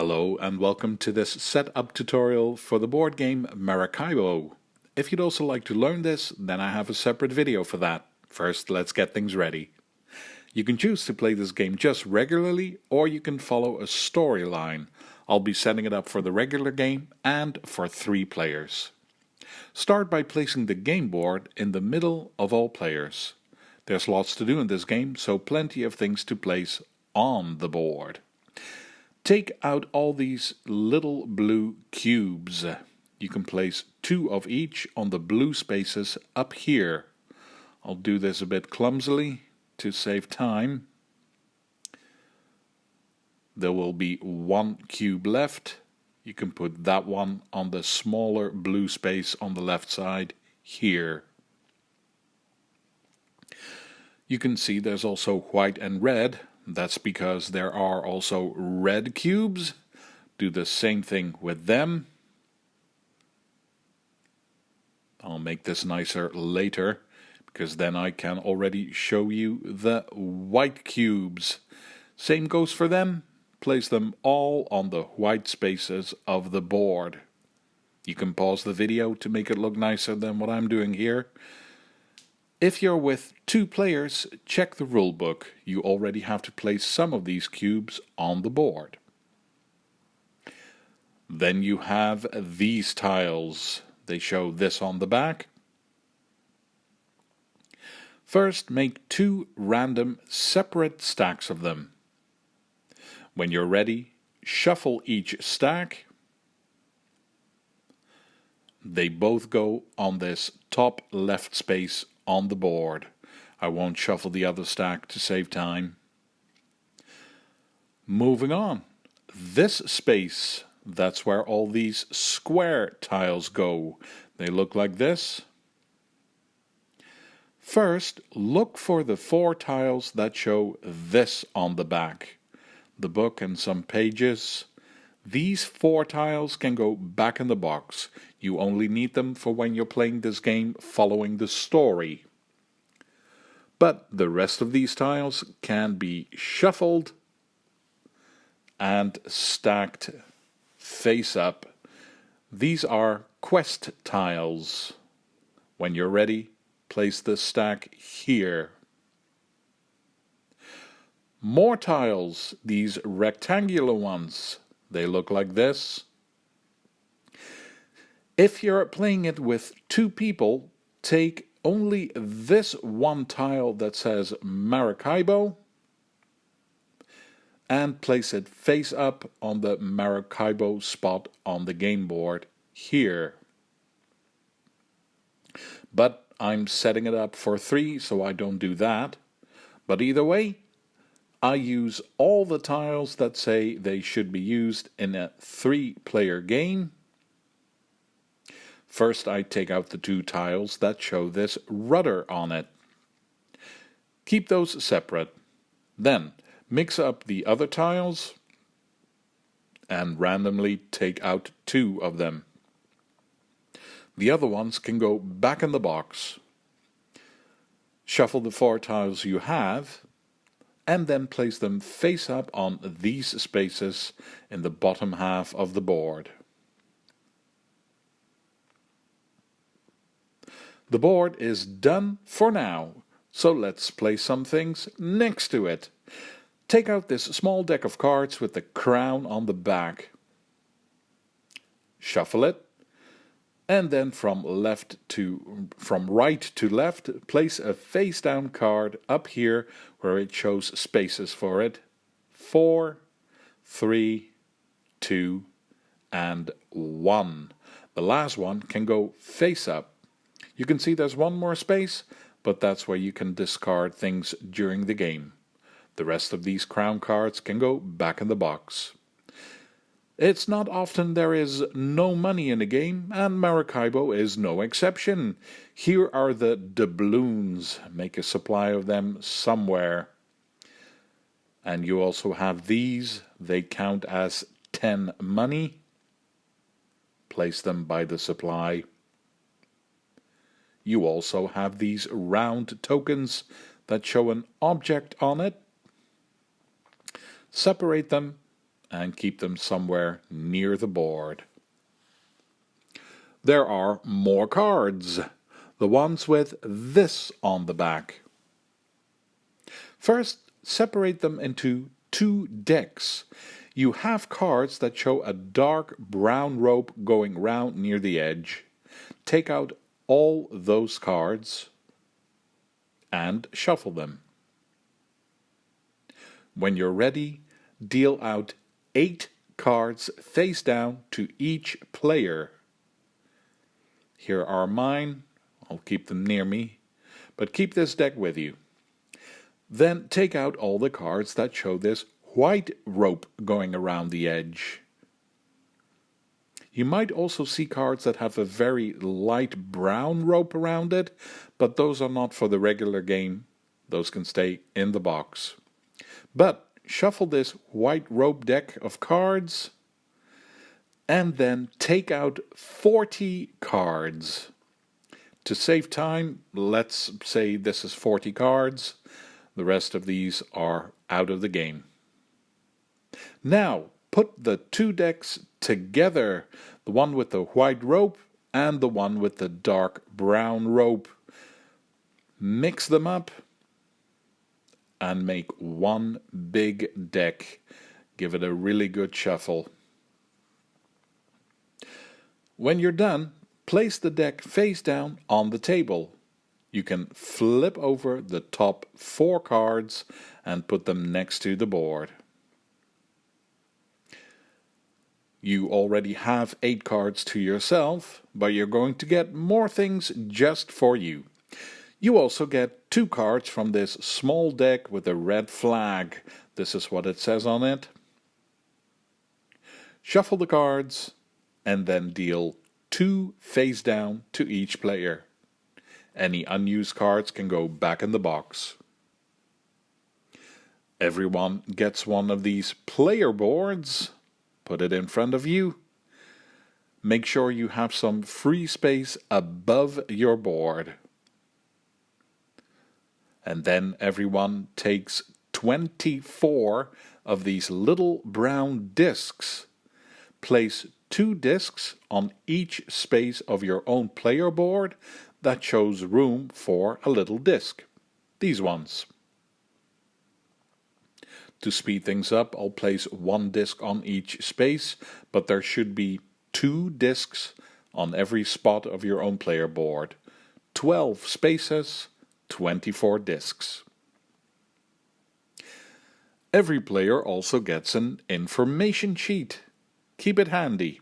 Hello and welcome to this setup tutorial for the board game Maracaibo. If you'd also like to learn this, then I have a separate video for that. First, let's get things ready. You can choose to play this game just regularly, or you can follow a storyline. I'll be setting it up for the regular game and for 3 players. Start by placing the game board in the middle of all players. There's lots to do in this game, so plenty of things to place on the board. Take out all these little blue cubes. You can place 2 of each on the blue spaces up here. I'll do this a bit clumsily to save time. There will be 1 cube left. You can put that one on the smaller blue space on the left side here. You can see there's also white and red. That's because there are also red cubes. Do the same thing with them. I'll make this nicer later, because then I can already show you the white cubes. Same goes for them. Place them all on the white spaces of the board. You can pause the video to make it look nicer than what I'm doing here. If you're with 2 players, check the rulebook. You already have to place some of these cubes on the board. Then you have these tiles. They show this on the back. First, make 2 random separate stacks of them. When you're ready, shuffle each stack. They both go on this top left space on the board. I won't shuffle the other stack to save time. Moving on. This space, that's where all these square tiles go. They look like this. First, look for the 4 tiles that show this on the back. The book and some pages. These 4 tiles can go back in the box. You only need them for when you're playing this game following the story. But the rest of these tiles can be shuffled and stacked face up. These are quest tiles. When you're ready, place the stack here. More tiles, these rectangular ones. They look like this. If you're playing it with 2 people, take only this 1 tile that says Maracaibo and place it face up on the Maracaibo spot on the game board here. But I'm setting it up for 3, so I don't do that. But either way, I use all the tiles that say they should be used in a 3-player game. First, I take out the 2 tiles that show this rudder on it. Keep those separate. Then, mix up the other tiles and randomly take out 2 of them. The other ones can go back in the box. Shuffle the 4 tiles you have and then place them face up on these spaces in the bottom half of the board. The board is done for now, so let's place some things next to it. Take out this small deck of cards with the crown on the back. Shuffle it, and then from right to left, place a face down card up here where it shows spaces for it. 4, 3, 2, and 1. The last one can go face up. You can see there's 1 more space, but that's where you can discard things during the game. The rest of these crown cards can go back in the box. It's not often there is no money in a game, and Maracaibo is no exception. Here are the doubloons. Make a supply of them somewhere. And you also have these. They count as 10 money. Place them by the supply. You also have these round tokens that show an object on it. Separate them and keep them somewhere near the board. There are more cards, the ones with this on the back. First, separate them into 2 decks. You have cards that show a dark brown rope going round near the edge. Take out all those cards and shuffle them. When you're ready, deal out 8 cards face down to each player. Here are mine. I'll keep them near me, but keep this deck with you. Then take out all the cards that show this white rope going around the edge. You might also see cards that have a very light brown rope around it, but those are not for the regular game. Those can stay in the box. But shuffle this white rope deck of cards and then take out 40 cards. To save time, let's say this is 40 cards. The rest of these are out of the game. Now, put the 2 decks together, the one with the white rope and the one with the dark brown rope. Mix them up and make one big deck. Give it a really good shuffle. When you're done, place the deck face down on the table. You can flip over the top 4 cards and put them next to the board. You already have 8 cards to yourself, but you're going to get more things just for you. You also get 2 cards from this small deck with a red flag. This is what it says on it. Shuffle the cards and then deal 2 face down to each player. Any unused cards can go back in the box. Everyone gets one of these player boards. Put it in front of you. Make sure you have some free space above your board. And then everyone takes 24 of these little brown discs. Place 2 discs on each space of your own player board that shows room for a little disc. These ones. To speed things up, I'll place 1 disc on each space, but there should be 2 discs on every spot of your own player board. 12 spaces, 24 discs. Every player also gets an information sheet. Keep it handy.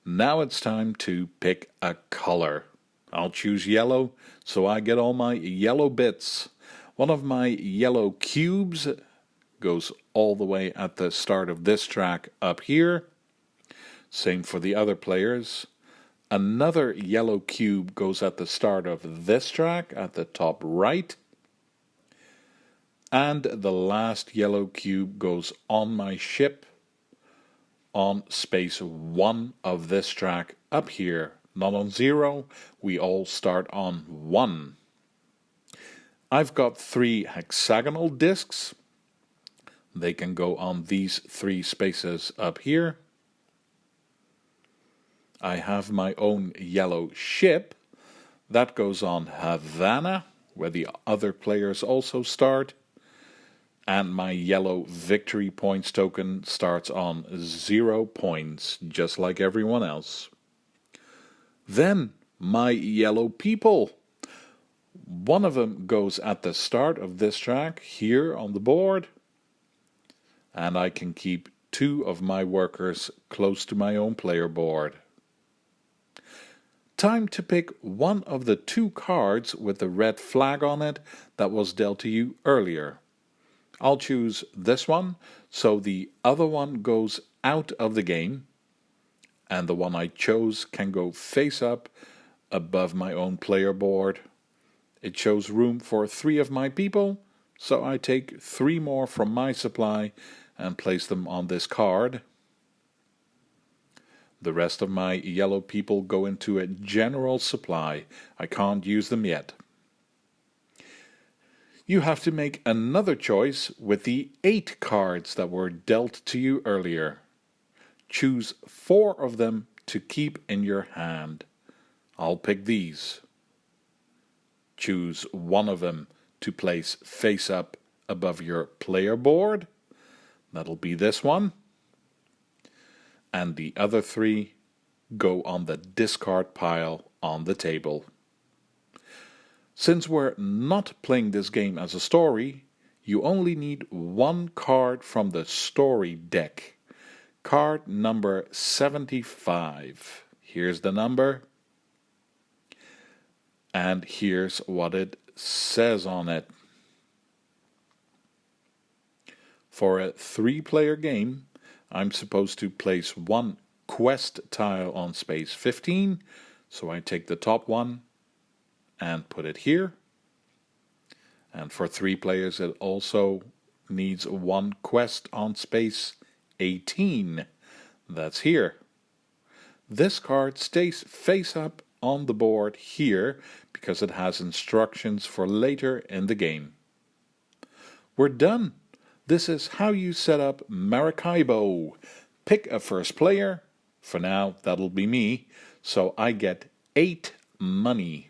Now it's time to pick a color. I'll choose yellow, so I get all my yellow bits. One of my yellow cubes goes all the way at the start of this track up here. Same for the other players. Another yellow cube goes at the start of this track at the top right. And the last yellow cube goes on my ship on space 1 of this track up here. Not on 0, we all start on 1. I've got 3 hexagonal discs. They can go on these 3 spaces up here. I have my own yellow ship. That goes on Havana, where the other players also start. And my yellow victory points token starts on 0 points, just like everyone else. Then, my yellow people. One of them goes at the start of this track, here on the board. And I can keep 2 of my workers close to my own player board. Time to pick one of the 2 cards with the red flag on it that was dealt to you earlier. I'll choose this one, so the other one goes out of the game, and the one I chose can go face up above my own player board. It shows room for 3 of my people, so I take 3 more from my supply and place them on this card. The rest of my yellow people go into a general supply. I can't use them yet. You have to make another choice with the 8 cards that were dealt to you earlier. Choose 4 of them to keep in your hand. I'll pick these. Choose one of them to place face up above your player board. That'll be this one. And the other 3 go on the discard pile on the table. Since we're not playing this game as a story, you only need 1 card from the story deck. Card number 75. Here's the number. And here's what it says on it. For a 3-player game, I'm supposed to place 1 quest tile on space 15. So I take the top one and put it here. And for 3 players, it also needs 1 quest on space 18. That's here. This card stays face up on the board here because it has instructions for later in the game. We're done. This is how you set up Maracaibo. Pick a first player. For now, that'll be me. So I get 8 money.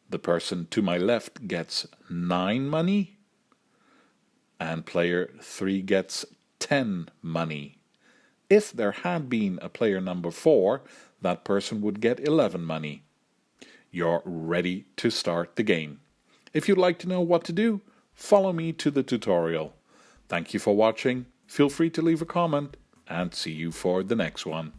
The person to my left gets 9 money. And player 3 gets 10 money. If there had been a player number 4, that person would get 11 money. You're ready to start the game. If you'd like to know what to do, follow me to the tutorial. Thank you for watching. Feel free to leave a comment and see you for the next one.